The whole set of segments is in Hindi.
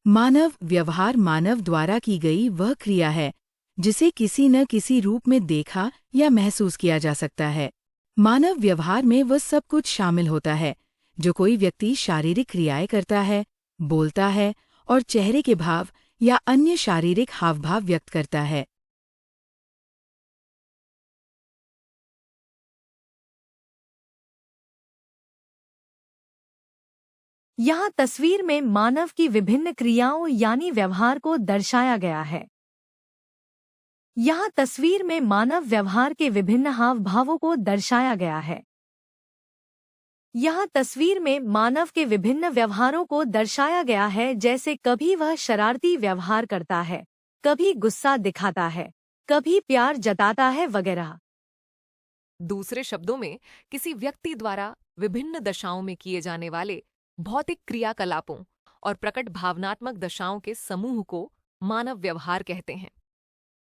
मानव व्यवहार मानव द्वारा की गई वह क्रिया है जिसे किसी न किसी रूप में देखा या महसूस किया जा सकता है। मानव व्यवहार में वह सब कुछ शामिल होता है जो कोई व्यक्ति शारीरिक क्रियाएं करता है, बोलता है और चेहरे के भाव या अन्य शारीरिक हावभाव व्यक्त करता है। यहाँ तस्वीर में मानव की विभिन्न क्रियाओं यानी व्यवहार को दर्शाया गया है। यहाँ तस्वीर में मानव व्यवहार के विभिन्न हाव भावों को दर्शाया गया है। यहाँ तस्वीर में मानव के विभिन्न व्यवहारों को दर्शाया गया है, जैसे कभी वह शरारती व्यवहार करता है, कभी गुस्सा दिखाता है, कभी प्यार जताता है वगैरह। दूसरे शब्दों में किसी व्यक्ति द्वारा विभिन्न दशाओं में किए जाने वाले भौतिक क्रियाकलापों और प्रकट भावनात्मक दशाओं के समूह को मानव व्यवहार कहते हैं।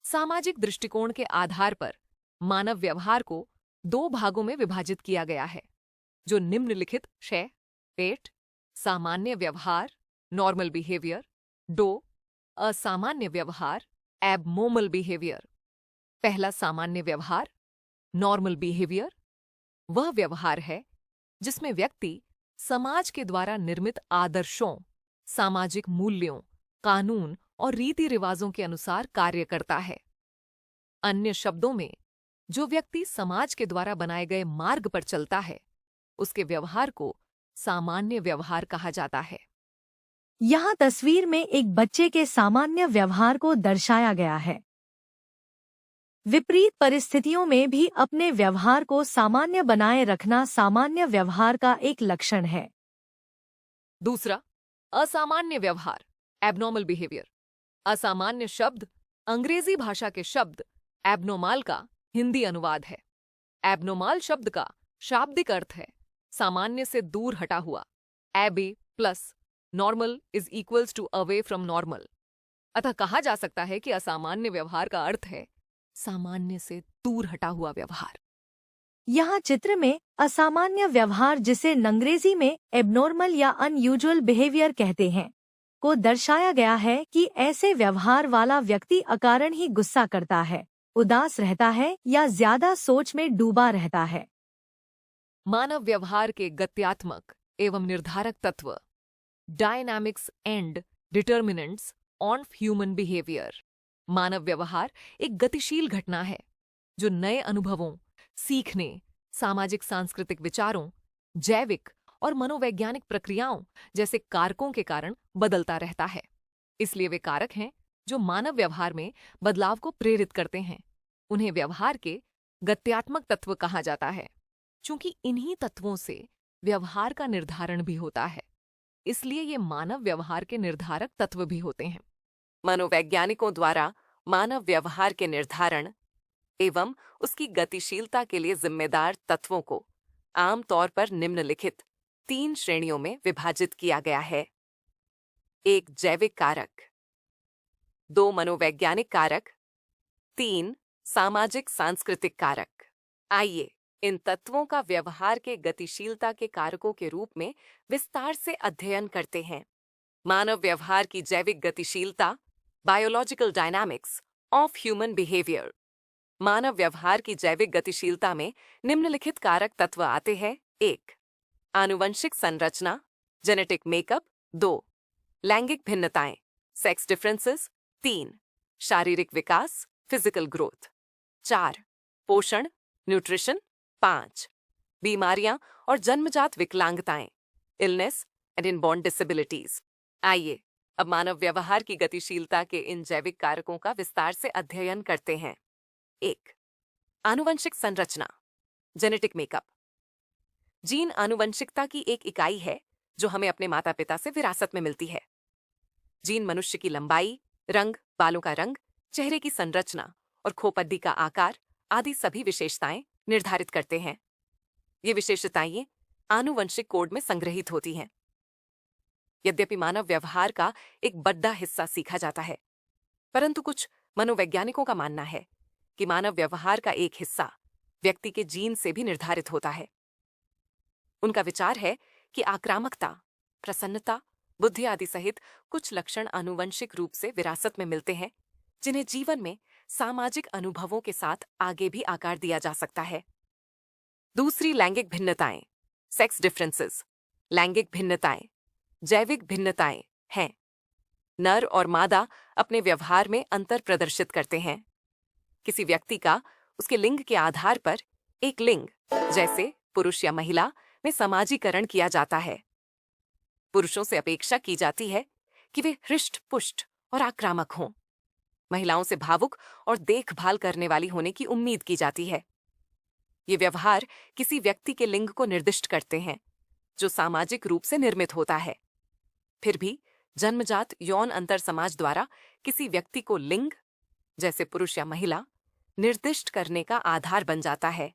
सामाजिक दृष्टिकोण के आधार पर मानव व्यवहार को दो भागों में विभाजित किया गया है, जो निम्नलिखित शय पेट सामान्य व्यवहार नॉर्मल बिहेवियर, दो असामान्य व्यवहार एबनॉर्मल बिहेवियर। पहला सामान्य व्यवहार नॉर्मल बिहेवियर वह व्यवहार है जिसमें व्यक्ति समाज के द्वारा निर्मित आदर्शों, सामाजिक मूल्यों, कानून और रीति रिवाजों के अनुसार कार्य करता है। अन्य शब्दों में, जो व्यक्ति समाज के द्वारा बनाए गए मार्ग पर चलता है, उसके व्यवहार को सामान्य व्यवहार कहा जाता है। यहाँ तस्वीर में एक बच्चे के सामान्य व्यवहार को दर्शाया गया है। विपरीत परिस्थितियों में भी अपने व्यवहार को सामान्य बनाए रखना सामान्य व्यवहार का एक लक्षण है। दूसरा, असामान्य व्यवहार एबनॉर्मल बिहेवियर। असामान्य शब्द अंग्रेजी भाषा के शब्द एबनॉर्मल का हिंदी अनुवाद है। एबनॉर्मल शब्द का शाब्दिक अर्थ है सामान्य से दूर हटा हुआ। एबे plus normal is equals to away from normal. अतः कहा जा सकता है कि असामान्य व्यवहार का अर्थ है सामान्य से दूर हटा हुआ व्यवहार। यहाँ चित्र में असामान्य व्यवहार, जिसे अंग्रेजी में एबनॉर्मल या अनयूजुअल बिहेवियर कहते हैं, को दर्शाया गया है कि ऐसे व्यवहार वाला व्यक्ति अकारण ही गुस्सा करता है, उदास रहता है या ज्यादा सोच में डूबा रहता है। मानव व्यवहार के गत्यात्मक एवं निर्धारक तत्व dynamics and determinants on human behaviour. मानव व्यवहार एक गतिशील घटना है जो नए अनुभवों, सीखने, सामाजिक सांस्कृतिक विचारों, जैविक और मनोवैज्ञानिक प्रक्रियाओं जैसे कारकों के कारण बदलता रहता है। इसलिए वे कारक हैं जो मानव व्यवहार में बदलाव को प्रेरित करते हैं। उन्हें व्यवहार के गत्यात्मक तत्व कहा जाता है, चूंकि इन्हीं तत्वों से व्यवहार का निर्धारण भी होता है, इसलिए ये मानव व्यवहार के निर्धारक तत्व भी होते हैं। मनोवैज्ञानिकों द्वारा मानव व्यवहार के निर्धारण एवं उसकी गतिशीलता के लिए जिम्मेदार तत्वों को आमतौर पर निम्नलिखित 3 श्रेणियों में विभाजित किया गया है। 1 जैविक कारक, 2 मनोवैज्ञानिक कारक, 3 सामाजिक सांस्कृतिक कारक। आइए इन तत्वों का व्यवहार के गतिशीलता के कारकों के रूप में विस्तार से अध्ययन करते हैं। मानव व्यवहार की जैविक गतिशीलता biological dynamics of human behaviour. मानव व्यवहार की जैविक गतिशीलता में निम्नलिखित कारक तत्व आते हैं। 1 आनुवंशिक संरचना जेनेटिक मेकअप, 2 लैंगिक भिन्नताएं सेक्स डिफरेंसेस, 3 शारीरिक विकास फिजिकल ग्रोथ, 4 पोषण न्यूट्रिशन, 5 बीमारियां और जन्मजात विकलांगताएं इलनेस एंड इनबॉर्न डिसेबिलिटीज। आइए अब मानव व्यवहार की गतिशीलता के इन जैविक कारकों का विस्तार से अध्ययन करते हैं। 1 आनुवंशिक संरचना जेनेटिक मेकअप। जीन आनुवंशिकता की एक इकाई है जो हमें अपने माता पिता से विरासत में मिलती है। जीन मनुष्य की लंबाई, रंग, बालों का रंग, चेहरे की संरचना और खोपड़ी का आकार आदि सभी विशेषताएं निर्धारित करते हैं। ये विशेषताएं आनुवंशिक कोड में संग्रहित होती हैं। यद्यपि मानव व्यवहार का एक बड़ा हिस्सा सीखा जाता है, परंतु कुछ मनोवैज्ञानिकों का मानना है कि मानव व्यवहार का एक हिस्सा व्यक्ति के जीन से भी निर्धारित होता है। उनका विचार है कि आक्रामकता, प्रसन्नता, बुद्धि आदि सहित कुछ लक्षण आनुवंशिक रूप से विरासत में मिलते हैं, जिन्हें जीवन में सामाजिक अनुभवों के साथ आगे भी आकार दिया जा सकता है। दूसरी लैंगिक भिन्नताएं, सेक्स डिफरेंसेस। लैंगिक भिन्नताएं जैविक भिन्नताएं हैं। नर और मादा अपने व्यवहार में अंतर प्रदर्शित करते हैं। किसी व्यक्ति का उसके लिंग के आधार पर एक लिंग, जैसे पुरुष या महिला, में समाजीकरण किया जाता है। पुरुषों से अपेक्षा की जाती है कि वे हृष्ट-पुष्ट और आक्रामक हों। महिलाओं से भावुक और देखभाल करने वाली होने की उम्मीद की जाती है। ये व्यवहार किसी व्यक्ति के लिंग को निर्दिष्ट करते हैं, जो सामाजिक रूप से निर्मित होता है। फिर भी जन्मजात यौन अंतर समाज द्वारा किसी व्यक्ति को लिंग, जैसे पुरुष या महिला, निर्दिष्ट करने का आधार बन जाता है।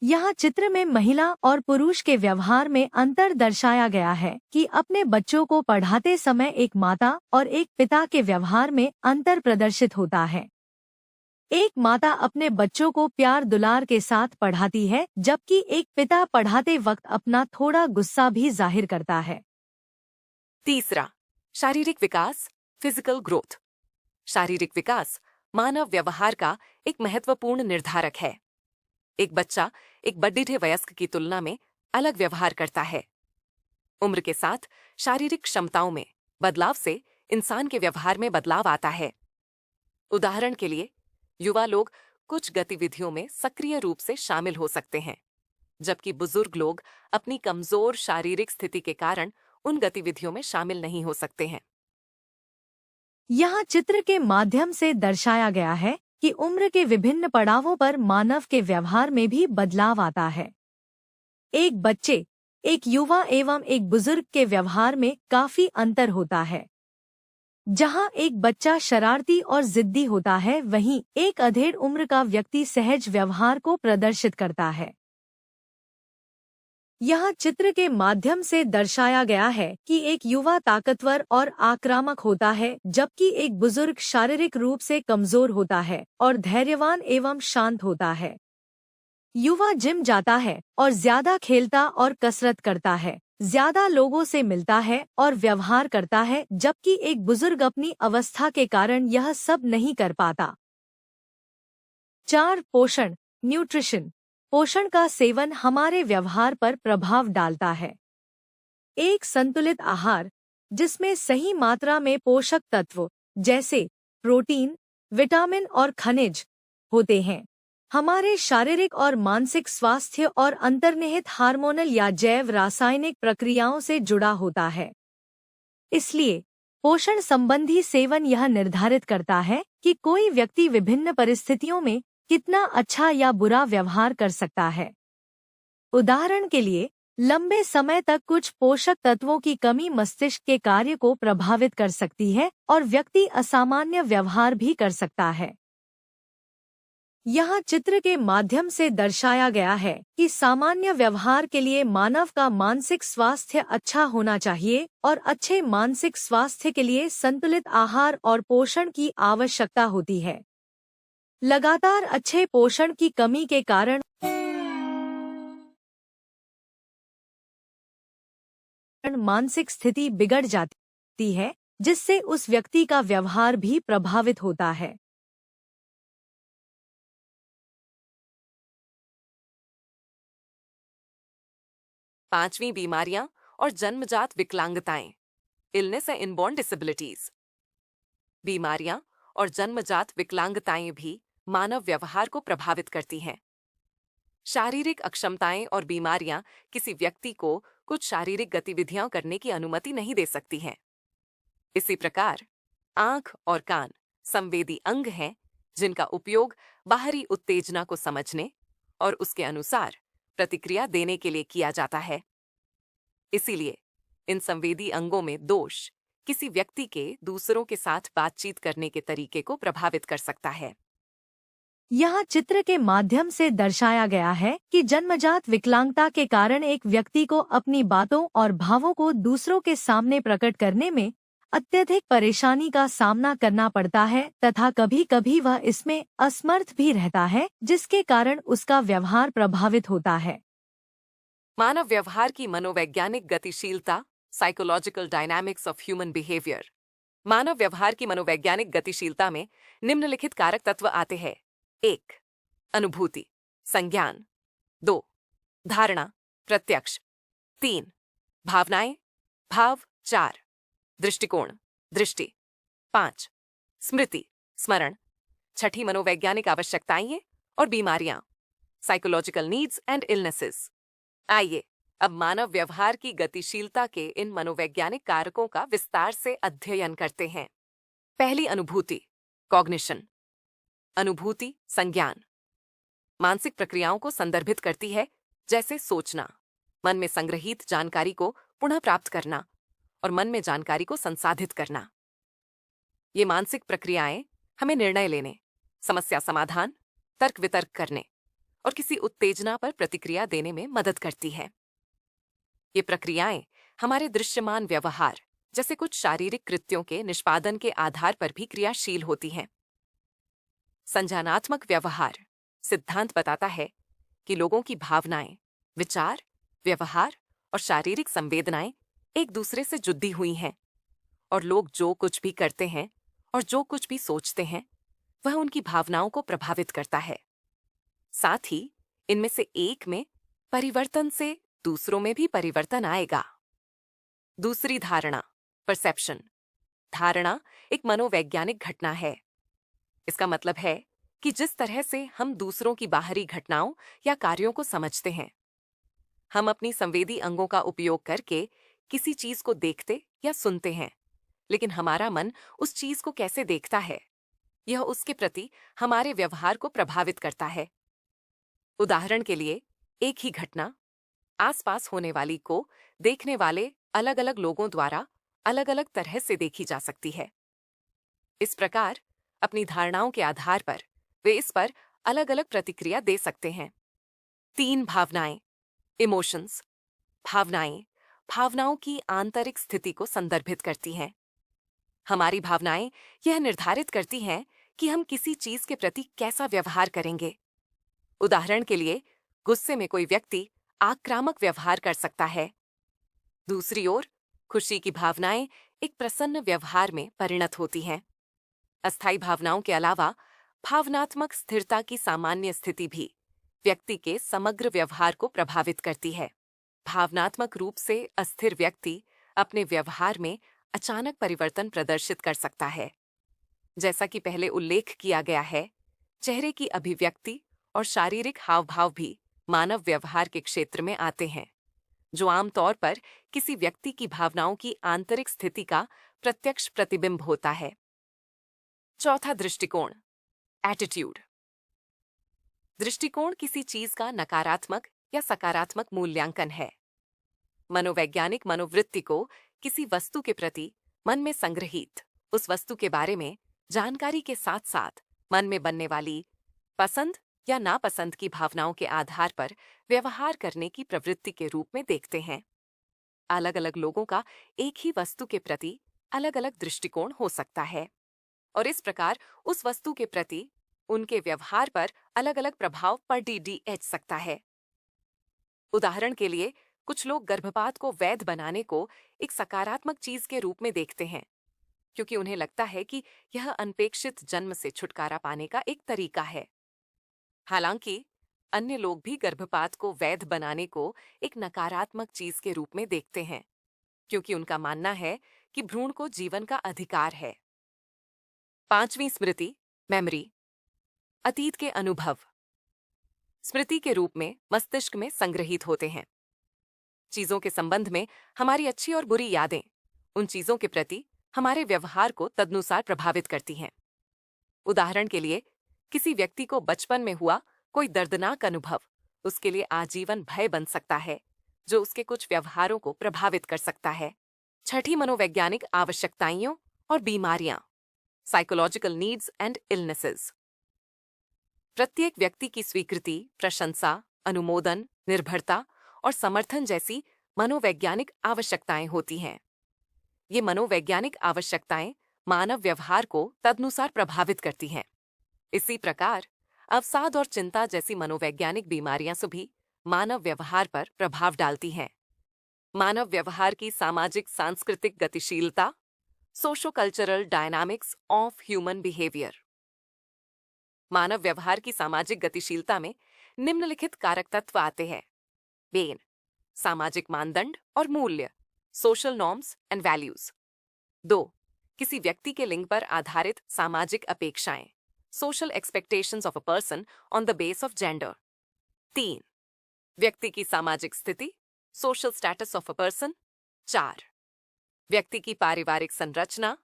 यहाँ चित्र में महिला और पुरुष के व्यवहार में अंतर दर्शाया गया है कि अपने बच्चों को पढ़ाते समय एक माता और एक पिता के व्यवहार में अंतर प्रदर्शित होता है। एक माता अपने बच्चों को प्यार दुलार के साथ पढ़ाती है, जबकि एक पिता पढ़ाते वक्त अपना थोड़ा गुस्सा भी जाहिर करता है। तीसरा, शारीरिक विकास, फिजिकल ग्रोथ। शारीरिक विकास मानव व्यवहार का एक महत्वपूर्ण निर्धारक है। एक बच्चा एक बढ़े वयस्क की तुलना में अलग व्यवहार करता है। उम्र के साथ शारीरिक क्षमताओं में बदलाव से इंसान के व्यवहार में बदलाव आता है। उदाहरण के लिए, युवा लोग कुछ गतिविधियों में सक्रिय रूप से शामिल हो सकते हैं, जबकि बुजुर्ग लोग अपनी कमजोर शारीरिक स्थिति के कारण उन गतिविधियों में शामिल नहीं हो सकते हैं। यहाँ चित्र के माध्यम से दर्शाया गया है कि उम्र के विभिन्न पड़ावों पर मानव के व्यवहार में भी बदलाव आता है। एक बच्चे, एक युवा एवं एक बुजुर्ग के व्यवहार में काफी अंतर होता है। जहाँ एक बच्चा शरारती और जिद्दी होता है, वहीं एक अधेड़ उम्र का व्यक्ति सहज व्यवहार को प्रदर्शित करता है। यहाँ चित्र के माध्यम से दर्शाया गया है कि एक युवा ताकतवर और आक्रामक होता है, जबकि एक बुजुर्ग शारीरिक रूप से कमजोर होता है और धैर्यवान एवं शांत होता है। युवा जिम जाता है और ज्यादा खेलता और कसरत करता है, ज्यादा लोगों से मिलता है और व्यवहार करता है, जबकि एक बुजुर्ग अपनी अवस्था के कारण यह सब नहीं कर पाता। 4. पोषण, न्यूट्रिशन। पोषण का सेवन हमारे व्यवहार पर प्रभाव डालता है। एक संतुलित आहार, जिसमें सही मात्रा में पोषक तत्व जैसे प्रोटीन, विटामिन और खनिज होते हैं, हमारे शारीरिक और मानसिक स्वास्थ्य और अंतर्निहित हार्मोनल या जैव रासायनिक प्रक्रियाओं से जुड़ा होता है। इसलिए पोषण संबंधी सेवन यह निर्धारित करता है कि कोई व्यक्ति विभिन्न परिस्थितियों में कितना अच्छा या बुरा व्यवहार कर सकता है। उदाहरण के लिए, लंबे समय तक कुछ पोषक तत्वों की कमी मस्तिष्क के कार्य को प्रभावित कर सकती है और व्यक्ति असामान्य व्यवहार भी कर सकता है। यहाँ चित्र के माध्यम से दर्शाया गया है कि सामान्य व्यवहार के लिए मानव का मानसिक स्वास्थ्य अच्छा होना चाहिए और अच्छे मानसिक स्वास्थ्य के लिए संतुलित आहार और पोषण की आवश्यकता होती है। लगातार अच्छे पोषण की कमी के कारण मानसिक स्थिति बिगड़ जाती है, जिससे उस व्यक्ति का व्यवहार भी प्रभावित होता है। पांचवी, बीमारियां और जन्मजात विकलांगताएं, इलनेस एंड इनबॉर्न डिसेबिलिटीज। बीमारियां और जन्मजात विकलांगताएं भी मानव व्यवहार को प्रभावित करती हैं। शारीरिक अक्षमताएं और बीमारियां किसी व्यक्ति को कुछ शारीरिक गतिविधियां करने की अनुमति नहीं दे सकती हैं। इसी प्रकार आंख और कान संवेदी अंग हैं, जिनका उपयोग बाहरी उत्तेजना को समझने और उसके अनुसार प्रतिक्रिया देने के लिए किया जाता है। इसीलिए इन संवेदी अंगों में दोष किसी व्यक्ति के दूसरों के साथ बातचीत करने के तरीके को प्रभावित कर सकता है। यहाँ चित्र के माध्यम से दर्शाया गया है कि जन्मजात विकलांगता के कारण एक व्यक्ति को अपनी बातों और भावों को दूसरों के सामने प्रकट करने में अत्यधिक परेशानी का सामना करना पड़ता है तथा कभी-कभी वह इसमें असमर्थ भी रहता है, जिसके कारण उसका व्यवहार प्रभावित होता है। मानव व्यवहार की मनोवैज्ञानिक गतिशीलता psychological dynamics of human behaviour. मानव व्यवहार की मनोवैज्ञानिक गतिशीलता में निम्नलिखित कारक तत्व आते हैं। 1. अनुभूति, संज्ञान। 2. धारणा, प्रत्यक्ष। 3. भावनाएं, भाव। 4. दृष्टिकोण, दृष्टि। 5. स्मृति, स्मरण। 6. मनोवैज्ञानिक आवश्यकताएं और बीमारियां, साइकोलॉजिकल नीड्स एंड इलनेसेस। आइए अब मानव व्यवहार की गतिशीलता के इन मनोवैज्ञानिक कारकों का विस्तार से अध्ययन करते हैं। पहली अनुभूति, कॉग्निशन। अनुभूति, संज्ञान, मानसिक प्रक्रियाओं को संदर्भित करती है, जैसे सोचना, मन में संग्रहीत जानकारी को पुनः प्राप्त करना और मन में जानकारी को संसाधित करना। ये मानसिक प्रक्रियाएं हमें निर्णय लेने, समस्या समाधान, तर्क वितर्क करने और किसी उत्तेजना पर प्रतिक्रिया देने में मदद करती है। ये प्रक्रियाएं हमारे दृश्यमान व्यवहार जैसे कुछ शारीरिक कृत्यों के निष्पादन के आधार पर भी क्रियाशील होती हैं। संज्ञानात्मक व्यवहार सिद्धांत बताता है कि लोगों की भावनाएं, विचार, व्यवहार और शारीरिक संवेदनाएं एक दूसरे से जुड़ी हुई हैं और लोग जो कुछ भी करते हैं और जो कुछ भी सोचते हैं वह उनकी भावनाओं को प्रभावित करता है। साथ ही इनमें से एक में परिवर्तन से दूसरों में भी परिवर्तन आएगा। दूसरी धारणा, परसेप्शन। धारणा एक मनोवैज्ञानिक घटना है। इसका मतलब है कि जिस तरह से हम दूसरों की बाहरी घटनाओं या कार्यों को समझते हैं, हम अपनी संवेदी अंगों का उपयोग करके किसी चीज को देखते या सुनते हैं, लेकिन हमारा मन उस चीज को कैसे देखता है, यह उसके प्रति हमारे व्यवहार को प्रभावित करता है। उदाहरण के लिए, एक ही घटना आसपास होने वाली को देखने वाले अलग अलग लोगों द्वारा अलग अलग तरह से देखी जा सकती है। इस प्रकार अपनी धारणाओं के आधार पर वे इस पर अलग अलग प्रतिक्रिया दे सकते हैं। 3. भावनाएं, इमोशंस। भावनाएं भावनाओं की आंतरिक स्थिति को संदर्भित करती हैं। हमारी भावनाएं यह निर्धारित करती हैं कि हम किसी चीज के प्रति कैसा व्यवहार करेंगे। उदाहरण के लिए, गुस्से में कोई व्यक्ति आक्रामक व्यवहार कर सकता है। दूसरी ओर, खुशी की भावनाएं एक प्रसन्न व्यवहार में परिणत होती हैं। अस्थायी भावनाओं के अलावा भावनात्मक स्थिरता की सामान्य स्थिति भी व्यक्ति के समग्र व्यवहार को प्रभावित करती है। भावनात्मक रूप से अस्थिर व्यक्ति अपने व्यवहार में अचानक परिवर्तन प्रदर्शित कर सकता है। जैसा कि पहले उल्लेख किया गया है, चेहरे की अभिव्यक्ति और शारीरिक हाव-भाव भी मानव व्यवहार के क्षेत्र में आते हैं, जो आमतौर पर किसी व्यक्ति की भावनाओं की आंतरिक स्थिति का प्रत्यक्ष प्रतिबिंब होता है। चौथा दृष्टिकोण, एटीट्यूड। दृष्टिकोण किसी चीज का नकारात्मक या सकारात्मक मूल्यांकन है। मनोवैज्ञानिक मनोवृत्ति को किसी वस्तु के प्रति मन में संग्रहीत उस वस्तु के बारे में जानकारी के साथ साथ मन में बनने वाली पसंद या नापसंद की भावनाओं के आधार पर व्यवहार करने की प्रवृत्ति के रूप में देखते हैं। अलग अलग लोगों का एक ही वस्तु के प्रति अलग अलग दृष्टिकोण हो सकता है और इस प्रकार उस वस्तु के प्रति उनके व्यवहार पर अलग अलग प्रभाव पड़ सकता है। उदाहरण के लिए, कुछ लोग गर्भपात को वैध बनाने को एक सकारात्मक चीज के रूप में देखते हैं, क्योंकि उन्हें लगता है कि यह अनपेक्षित जन्म से छुटकारा पाने का एक तरीका है। हालांकि अन्य लोग भी गर्भपात को वैध बनाने को एक नकारात्मक चीज के रूप में देखते हैं, क्योंकि उनका मानना है कि भ्रूण को जीवन का अधिकार है। 5वीं स्मृति, मेमोरी। अतीत के अनुभव स्मृति के रूप में मस्तिष्क में संग्रहित होते हैं। चीजों के संबंध में हमारी अच्छी और बुरी यादें उन चीजों के प्रति हमारे व्यवहार को तदनुसार प्रभावित करती हैं। उदाहरण के लिए, किसी व्यक्ति को बचपन में हुआ कोई दर्दनाक अनुभव उसके लिए आजीवन भय बन सकता है, जो उसके कुछ व्यवहारों को प्रभावित कर सकता है। 6ठी मनोवैज्ञानिक आवश्यकताएं और बीमारियां, साइकोलॉजिकल नीड्स एंड इलनेसेस। प्रत्येक व्यक्ति की स्वीकृति, प्रशंसा, अनुमोदन, निर्भरता और समर्थन जैसी मनोवैज्ञानिक आवश्यकताएं होती हैं। ये मनोवैज्ञानिक आवश्यकताएं मानव व्यवहार को तदनुसार प्रभावित करती हैं। इसी प्रकार अवसाद और चिंता जैसी मनोवैज्ञानिक बीमारियां से भी मानव व्यवहार पर प्रभाव डालती हैं। मानव व्यवहार की सामाजिक सांस्कृतिक गतिशीलता, socio cultural dynamics of human behaviour. मानव व्यवहार की सामाजिक गतिशीलता में निम्नलिखित कारक तत्व आते हैं। बेन, सामाजिक मानदंड और मूल्य, सोशल नॉर्म्स एंड वैल्यूज। 2. किसी व्यक्ति के लिंग पर आधारित सामाजिक अपेक्षाएं, social expectations of a person on the base of gender. 3. व्यक्ति की सामाजिक स्थिति, social status of a person. 4. व्यक्ति की पारिवारिक संरचना,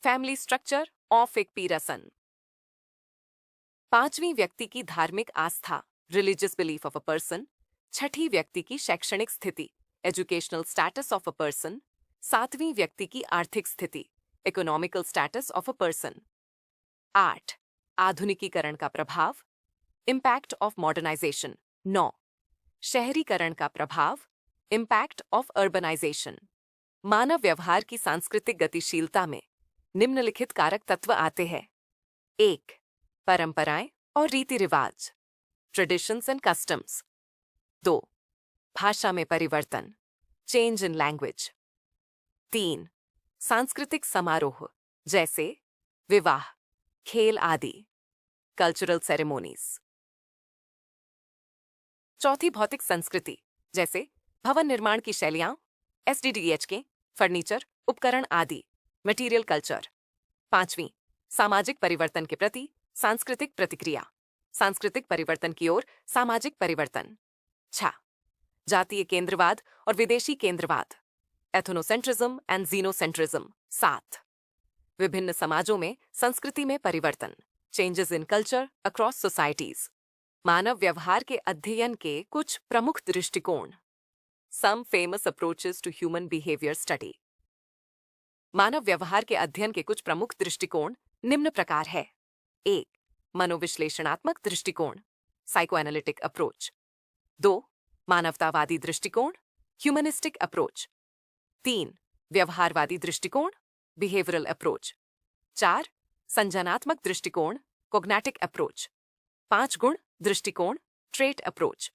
फैमिली स्ट्रक्चर ऑफ एक पीरसन। 5वीं व्यक्ति की धार्मिक आस्था, religious belief of a person. 6ठी व्यक्ति की शैक्षणिक स्थिति, educational status of a person. 7वीं व्यक्ति की आर्थिक स्थिति, economical status of a person. 8. आधुनिकीकरण का प्रभाव, इम्पैक्ट ऑफ मॉडर्नाइजेशन। 9. शहरीकरण का प्रभाव, इम्पैक्ट ऑफ अर्बनाइजेशन। मानव व्यवहार की सांस्कृतिक गतिशीलता में निम्नलिखित कारक तत्व आते हैं। 1. परंपराएं और रीति रिवाज, ट्रेडिशंस एंड कस्टम्स। 2. भाषा में परिवर्तन, चेंज इन लैंग्वेज। 3. सांस्कृतिक समारोह जैसे विवाह, खेल आदि, कल्चरल सेरेमोनीज। 4. भौतिक संस्कृति जैसे भवन निर्माण की शैलियां, एसडीडीएच के फर्नीचर, उपकरण आदि, मटेरियल कल्चर। 5. सामाजिक परिवर्तन के प्रति सांस्कृतिक प्रतिक्रिया, सांस्कृतिक परिवर्तन की ओर सामाजिक परिवर्तन। 6. जातीय केंद्रवाद और विदेशी केंद्रवाद, एथनोसेंट्रिज्म एंड जीनोसेंट्रिज्म। 7. विभिन्न समाजों में संस्कृति में परिवर्तन, changes in culture across societies. मानव व्यवहार के अध्ययन के कुछ प्रमुख दृष्टिकोण। Some famous approaches to human behaviour study. मानव व्यवहार के अध्ययन के कुछ प्रमुख दृष्टिकोण निम्न प्रकार है। 1. मनोविश्लेषणात्मक दृष्टिकोण, साइकोएनालिटिक अप्रोच। 2. मानवतावादी दृष्टिकोण, ह्यूमनिस्टिक अप्रोच। 3. व्यवहारवादी दृष्टिकोण, बिहेवियरल अप्रोच। 4. संज्ञानात्मक दृष्टिकोण, कोग्नेटिक अप्रोच। 5 गुण दृष्टिकोण, ट्रेट अप्रोच।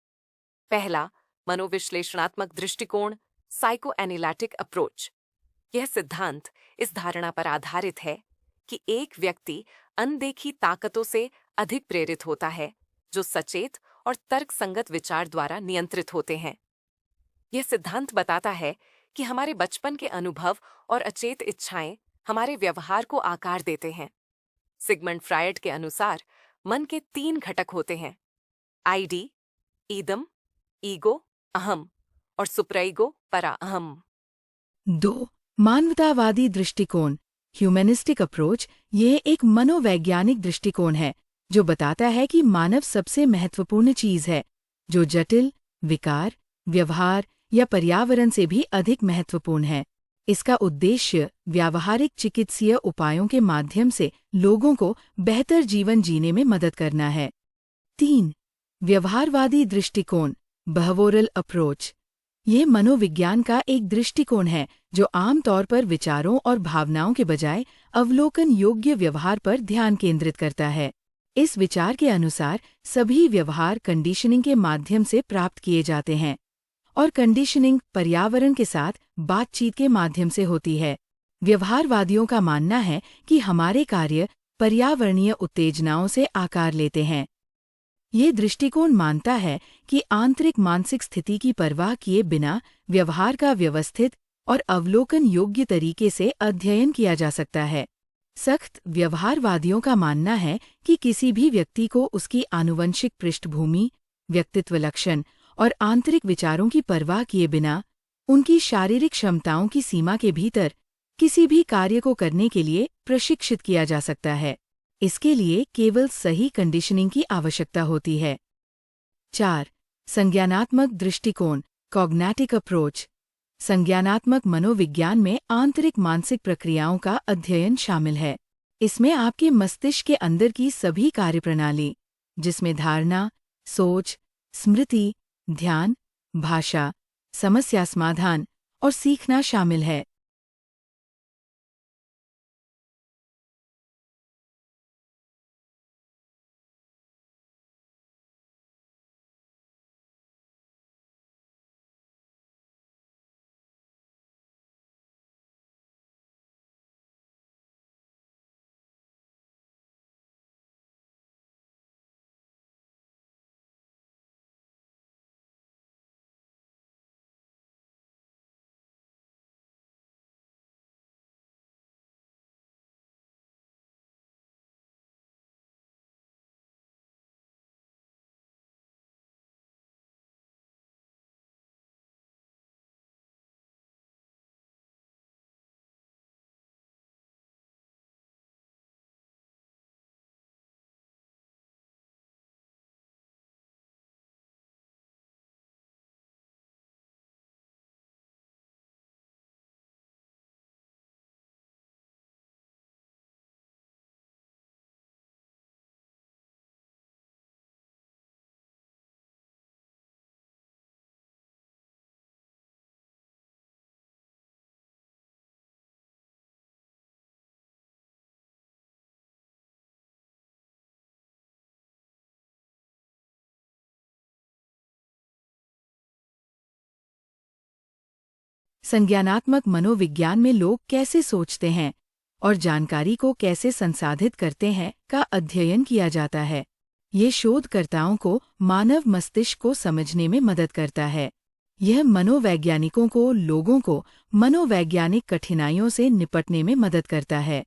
पहला, मनोविश्लेषणात्मक दृष्टिकोण, साइकोएनालिटिक अप्रोच। यह सिद्धांत इस धारणा पर आधारित है कि एक व्यक्ति अनदेखी ताकतों से अधिक प्रेरित होता है जो सचेत और तर्कसंगत विचार द्वारा नियंत्रित होते हैं। यह सिद्धांत बताता है कि हमारे बचपन के अनुभव और अचेत इच्छाएं हमारे व्यवहार को आकार देते हैं। सिगमंड फ्रायड के अनुसार मन के 3 घटक होते हैं: आईडी, ईदम, ईगो, अहम, और सुप्राईगो, परा अहम। 2. मानवतावादी दृष्टिकोण, ह्यूमनिस्टिक अप्रोच। यह एक मनोवैज्ञानिक दृष्टिकोण है जो बताता है कि मानव सबसे महत्वपूर्ण चीज है, जो जटिल, विकार, व्यवहार या पर्यावरण से भी अधिक महत्वपूर्ण है। इसका उद्देश्य व्यावहारिक चिकित्सीय उपायों के माध्यम से लोगों को बेहतर जीवन जीने में मदद करना है। 3. व्यवहारवादी दृष्टिकोण, बिहेवियरल अप्रोच। यह मनोविज्ञान का एक दृष्टिकोण है जो आमतौर पर विचारों और भावनाओं के बजाय अवलोकन योग्य व्यवहार पर ध्यान केंद्रित करता है। इस विचार के अनुसार सभी व्यवहार कंडीशनिंग के माध्यम से प्राप्त किए जाते हैं और कंडीशनिंग पर्यावरण के साथ बातचीत के माध्यम से होती है। व्यवहारवादियों का मानना है कि हमारे कार्य पर्यावरणीय उत्तेजनाओं से आकार लेते हैं। ये दृष्टिकोण मानता है कि आंतरिक मानसिक स्थिति की परवाह किए बिना व्यवहार का व्यवस्थित और अवलोकन योग्य तरीके से अध्ययन किया जा सकता है। सख्त व्यवहारवादियों का मानना है कि किसी भी व्यक्ति को उसकी आनुवंशिक पृष्ठभूमि, व्यक्तित्व लक्षण और आंतरिक विचारों की परवाह किए बिना उनकी शारीरिक क्षमताओं की सीमा के भीतर किसी भी कार्य को करने के लिए प्रशिक्षित किया जा सकता है। इसके लिए केवल सही कंडीशनिंग की आवश्यकता होती है। 4. संज्ञानात्मक दृष्टिकोण, कॉग्नेटिक अप्रोच। संज्ञानात्मक मनोविज्ञान में आंतरिक मानसिक प्रक्रियाओं का अध्ययन शामिल है। इसमें आपके मस्तिष्क के अंदर की सभी कार्यप्रणाली, जिसमें धारणा, सोच, स्मृति, ध्यान, भाषा, समस्या समाधान और सीखना शामिल है। संज्ञानात्मक मनोविज्ञान में लोग कैसे सोचते हैं और जानकारी को कैसे संसाधित करते हैं का अध्ययन किया जाता है। ये शोधकर्ताओं को मानव मस्तिष्क को समझने में मदद करता है। यह मनोवैज्ञानिकों को लोगों को मनोवैज्ञानिक कठिनाइयों से निपटने में मदद करता है।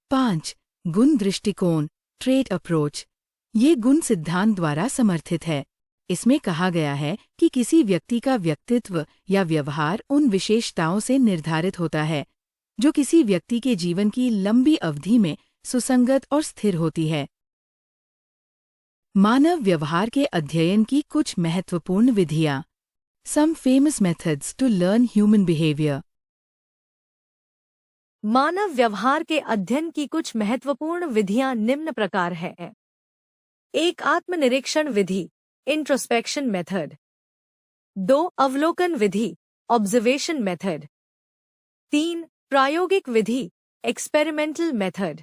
5. गुण दृष्टिकोण ट्रेट अप्रोच। ये गुण सिद्धांत द्वारा समर्थित है। इसमें कहा गया है कि किसी व्यक्ति का व्यक्तित्व या व्यवहार उन विशेषताओं से निर्धारित होता है जो किसी व्यक्ति के जीवन की लंबी अवधि में सुसंगत और स्थिर होती है। मानव व्यवहार के अध्ययन की कुछ महत्वपूर्ण विधियां। Some famous methods to learn human behavior. मानव व्यवहार के अध्ययन की कुछ महत्वपूर्ण विधियां निम्न प्रकार है। 1. आत्मनिरीक्षण विधि इंट्रोस्पेक्शन मेथड। 2. अवलोकन विधि ऑब्जर्वेशन मेथड। 3. प्रायोगिक विधि एक्सपेरिमेंटल मेथड।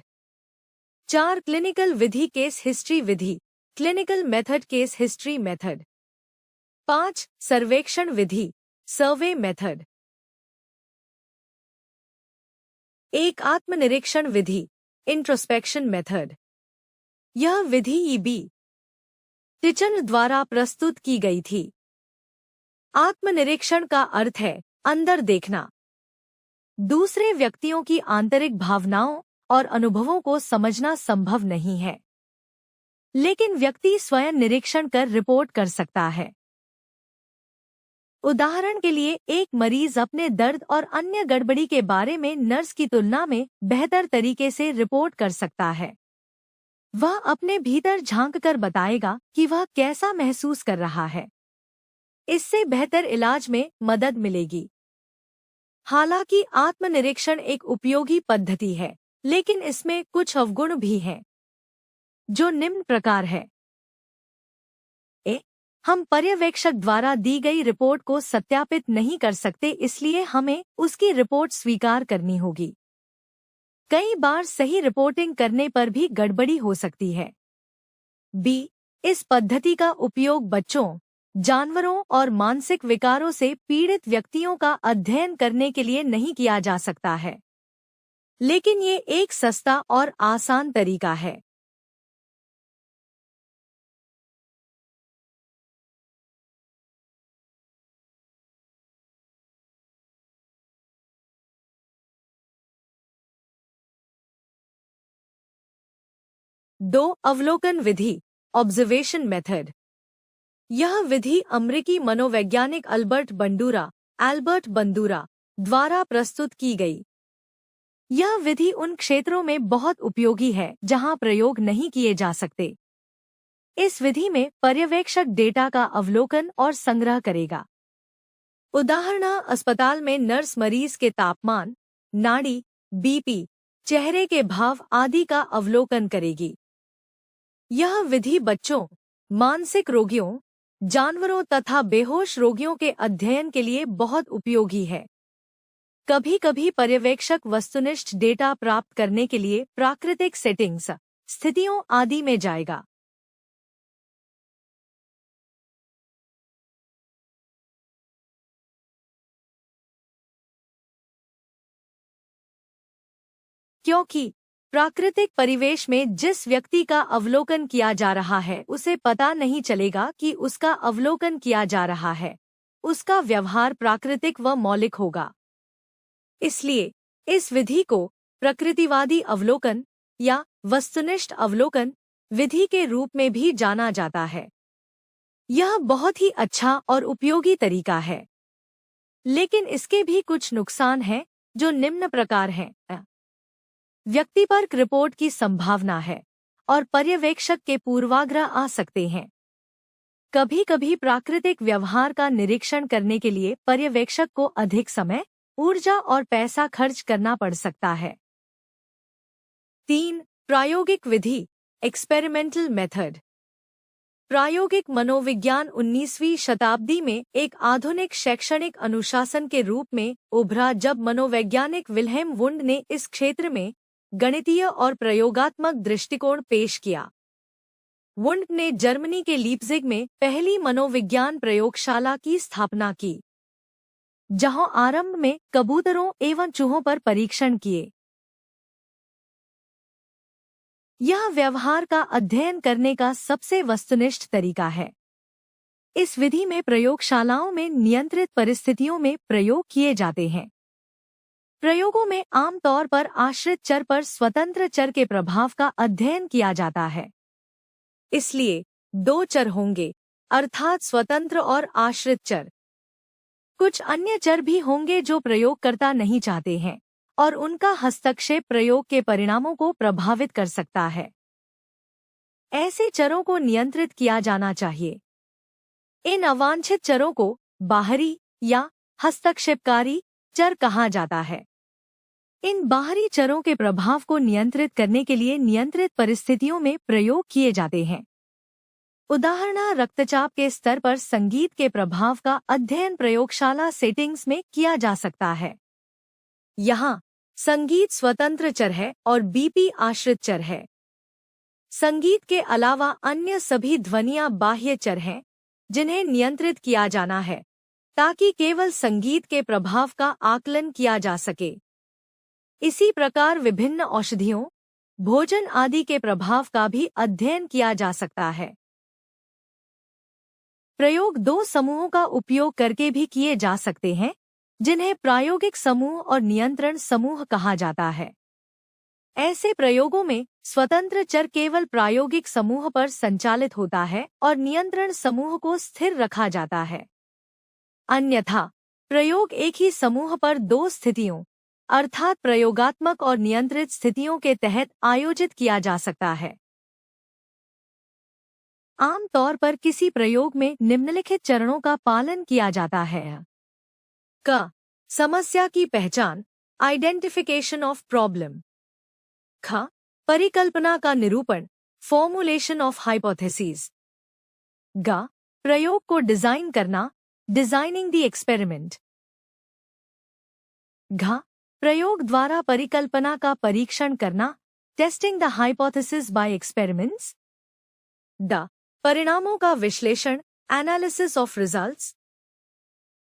4. क्लिनिकल विधि केस हिस्ट्री विधि clinical method case history method. 5. सर्वेक्षण विधि सर्वे मेथड। 1. आत्मनिरीक्षण विधि इंट्रोस्पेक्शन मेथड। यह विधि ईबी टिचन द्वारा प्रस्तुत की गई थी। आत्मनिरीक्षण का अर्थ है अंदर देखना, दूसरे व्यक्तियों की आंतरिक भावनाओं और अनुभवों को समझना संभव नहीं है, लेकिन व्यक्ति स्वयं निरीक्षण कर रिपोर्ट कर सकता है। उदाहरण के लिए, एक मरीज अपने दर्द और अन्य गड़बड़ी के बारे में नर्स की तुलना में बेहतर तरीके से रिपोर्ट कर सकता है। वह अपने भीतर झांककर बताएगा कि वह कैसा महसूस कर रहा है। इससे बेहतर इलाज में मदद मिलेगी। हालांकि आत्मनिरीक्षण एक उपयोगी पद्धति है, लेकिन इसमें कुछ अवगुण भी हैं, जो निम्न प्रकार है। हम पर्यवेक्षक द्वारा दी गई रिपोर्ट को सत्यापित नहीं कर सकते, इसलिए हमें उसकी रिपोर्ट स्वीकार करनी होगी। कई बार सही रिपोर्टिंग करने पर भी गड़बड़ी हो सकती है। बी. इस पद्धति का उपयोग बच्चों, जानवरों और मानसिक विकारों से पीड़ित व्यक्तियों का अध्ययन करने के लिए नहीं किया जा सकता है, लेकिन ये एक सस्ता और आसान तरीका है। दो. अवलोकन विधि ऑब्जर्वेशन मेथड। यह विधि अमेरिकी मनोवैज्ञानिक एल्बर्ट बंडूरा द्वारा प्रस्तुत की गई। यह विधि उन क्षेत्रों में बहुत उपयोगी है जहां प्रयोग नहीं किए जा सकते। इस विधि में पर्यवेक्षक डेटा का अवलोकन और संग्रह करेगा। उदाहरण, अस्पताल में नर्स मरीज के तापमान, नाड़ी, बीपी, चेहरे के भाव आदि का अवलोकन करेगी। यह विधि बच्चों, मानसिक रोगियों, जानवरों तथा बेहोश रोगियों के अध्ययन के लिए बहुत उपयोगी है। कभी-कभी पर्यवेक्षक वस्तुनिष्ठ डेटा प्राप्त करने के लिए प्राकृतिक सेटिंग्स, स्थितियों आदि में जाएगा। क्योंकि प्राकृतिक परिवेश में जिस व्यक्ति का अवलोकन किया जा रहा है उसे पता नहीं चलेगा कि उसका अवलोकन किया जा रहा है। उसका व्यवहार प्राकृतिक व मौलिक होगा। इसलिए इस विधि को प्रकृतिवादी अवलोकन या वस्तुनिष्ठ अवलोकन विधि के रूप में भी जाना जाता है। यह बहुत ही अच्छा और उपयोगी तरीका है, लेकिन इसके भी कुछ नुकसान हैं जो निम्न प्रकार हैं। व्यक्तिपरक रिपोर्ट की संभावना है और पर्यवेक्षक के पूर्वाग्रह आ सकते हैं। कभी-कभी प्राकृतिक व्यवहार का निरीक्षण करने के लिए पर्यवेक्षक को अधिक समय, ऊर्जा और पैसा खर्च करना पड़ सकता है। 3. प्रायोगिक विधि एक्सपेरिमेंटल मेथड। प्रायोगिक मनोविज्ञान 19वीं शताब्दी में एक आधुनिक शैक्षणिक अनुशासन के रूप में उभरा जब मनोवैज्ञानिक विल्हेम वुंड ने इस क्षेत्र में गणितीय और प्रयोगात्मक दृष्टिकोण पेश किया। वुंड ने जर्मनी के लीप्जिग में पहली मनोविज्ञान प्रयोगशाला की स्थापना की, जहां आरंभ में कबूतरों एवं चूहों पर परीक्षण किए। यह व्यवहार का अध्ययन करने का सबसे वस्तुनिष्ठ तरीका है। इस विधि में प्रयोगशालाओं में नियंत्रित परिस्थितियों में प्रयोग किए जाते हैं। प्रयोगों में आमतौर पर आश्रित चर पर स्वतंत्र चर के प्रभाव का अध्ययन किया जाता है। इसलिए 2 चर होंगे, अर्थात स्वतंत्र और आश्रित चर। कुछ अन्य चर भी होंगे जो प्रयोगकर्ता नहीं चाहते हैं और उनका हस्तक्षेप प्रयोग के परिणामों को प्रभावित कर सकता है। ऐसे चरों को नियंत्रित किया जाना चाहिए। इन अवांछित चरों को बाहरी या हस्तक्षेपकारी चर कहा जाता है। इन बाहरी चरों के प्रभाव को नियंत्रित करने के लिए नियंत्रित परिस्थितियों में प्रयोग किए जाते हैं। उदाहरण रक्तचाप के स्तर पर संगीत के प्रभाव का अध्ययन प्रयोगशाला सेटिंग्स में किया जा सकता है। यहाँ संगीत स्वतंत्र चर है और बीपी आश्रित चर है। संगीत के अलावा अन्य सभी ध्वनियाँ बाह्य चर हैं जिन्हें नियंत्रित किया जाना है ताकि केवल संगीत के प्रभाव का आकलन किया जा सके। इसी प्रकार विभिन्न औषधियों, भोजन आदि के प्रभाव का भी अध्ययन किया जा सकता है। प्रयोग 2 समूहों का उपयोग करके भी किए जा सकते हैं, जिन्हें प्रायोगिक समूह और नियंत्रण समूह कहा जाता है। ऐसे प्रयोगों में स्वतंत्र चर केवल प्रायोगिक समूह पर संचालित होता है और नियंत्रण समूह को स्थिर रखा जाता है। अन्यथा प्रयोग एक ही समूह पर 2 स्थितियों अर्थात प्रयोगात्मक और नियंत्रित स्थितियों के तहत आयोजित किया जा सकता है। आम तौर पर किसी प्रयोग में निम्नलिखित चरणों का पालन किया जाता है। क. समस्या की पहचान, आइडेंटिफिकेशन ऑफ प्रॉब्लम। ख. परिकल्पना का निरूपण, फॉर्मुलेशन ऑफ हाइपोथेसिस। ग. प्रयोग को डिजाइन करना, डिजाइनिंग द एक्सपेरिमेंट। घ. प्रयोग द्वारा परिकल्पना का परीक्षण करना, testing the hypothesis by experiments. द. परिणामों का विश्लेषण, एनालिसिस ऑफ रिजल्ट्स।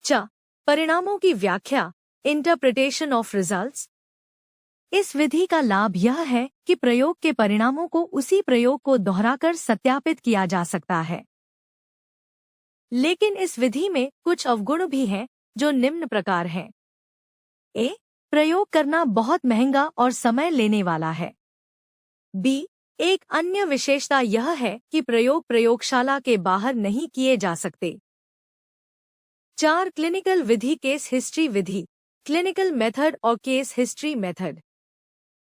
च. परिणामों की व्याख्या, इंटरप्रिटेशन ऑफ रिजल्ट्स। इस विधि का लाभ यह है कि प्रयोग के परिणामों को उसी प्रयोग को दोहराकर सत्यापित किया जा सकता है। लेकिन इस विधि में कुछ अवगुण भी हैं जो निम्न प्रकार हैं। ए. प्रयोग करना बहुत महंगा और समय लेने वाला है। बी. एक अन्य विशेषता यह है कि प्रयोग प्रयोगशाला के बाहर नहीं किए जा सकते। 4. क्लिनिकल विधि, केस हिस्ट्री विधि, क्लिनिकल मेथड और केस हिस्ट्री मेथड।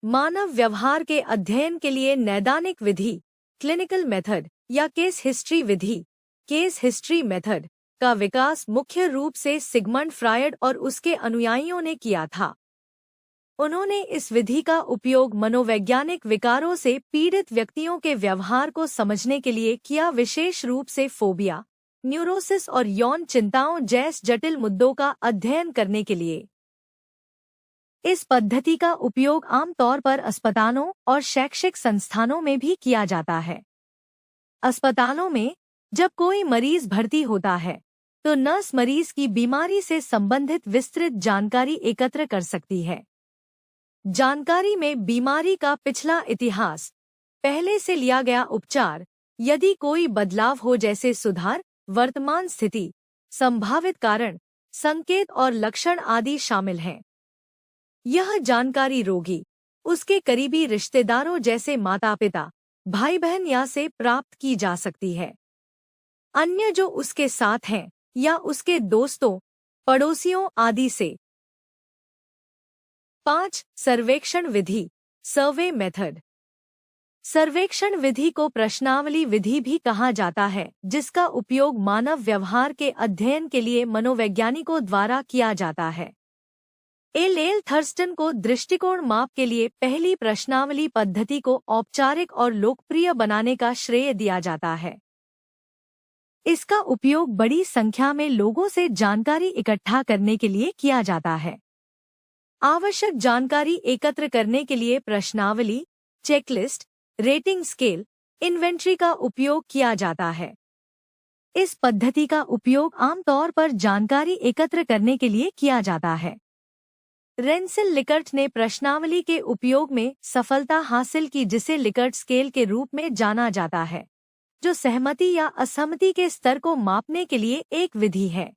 मानव व्यवहार के अध्ययन के लिए नैदानिक विधि, क्लिनिकल मेथड या केस हिस्ट्री विधि, केस हिस्ट्री मेथड का विकास मुख्य रूप से सिगमंड फ्रायड और उसके अनुयायियों ने किया था। उन्होंने इस विधि का उपयोग मनोवैज्ञानिक विकारों से पीड़ित व्यक्तियों के व्यवहार को समझने के लिए किया, विशेष रूप से फोबिया, न्यूरोसिस और यौन चिंताओं जैसे जटिल मुद्दों का अध्ययन करने के लिए। इस पद्धति का उपयोग आमतौर पर अस्पतालों और शैक्षिक संस्थानों में भी किया जाता है। अस्पतालों में जब कोई मरीज भर्ती होता है तो नर्स मरीज की बीमारी से संबंधित विस्तृत जानकारी एकत्र कर सकती है। जानकारी में बीमारी का पिछला इतिहास, पहले से लिया गया उपचार, यदि कोई बदलाव हो जैसे सुधार, वर्तमान स्थिति, संभावित कारण, संकेत और लक्षण आदि शामिल हैं। यह जानकारी रोगी, उसके करीबी रिश्तेदारों जैसे माता-पिता, भाई-बहन या से प्राप्त की जा सकती है, अन्य जो उसके साथ हैं या उसके दोस्तों, पड़ोसियों आदि से। 5. सर्वेक्षण विधि, सर्वे मेथड। सर्वेक्षण विधि को प्रश्नावली विधि भी कहा जाता है, जिसका उपयोग मानव व्यवहार के अध्ययन के लिए मनोवैज्ञानिकों द्वारा किया जाता है। एल थर्स्टन को दृष्टिकोण माप के लिए पहली प्रश्नावली पद्धति को औपचारिक और लोकप्रिय बनाने का श्रेय दिया जाता है। इसका उपयोग बड़ी संख्या में लोगों से जानकारी इकट्ठा करने के लिए किया जाता है। आवश्यक जानकारी एकत्र करने के लिए प्रश्नावली, चेकलिस्ट, रेटिंग स्केल, इन्वेंट्री का उपयोग किया जाता है। इस पद्धति का उपयोग आमतौर पर जानकारी एकत्र करने के लिए किया जाता है। रेंसिल लिकर्ट ने प्रश्नावली के उपयोग में सफलता हासिल की, जिसे लिकर्ट स्केल के रूप में जाना जाता है, जो सहमति या असहमति के स्तर को मापने के लिए एक विधि है।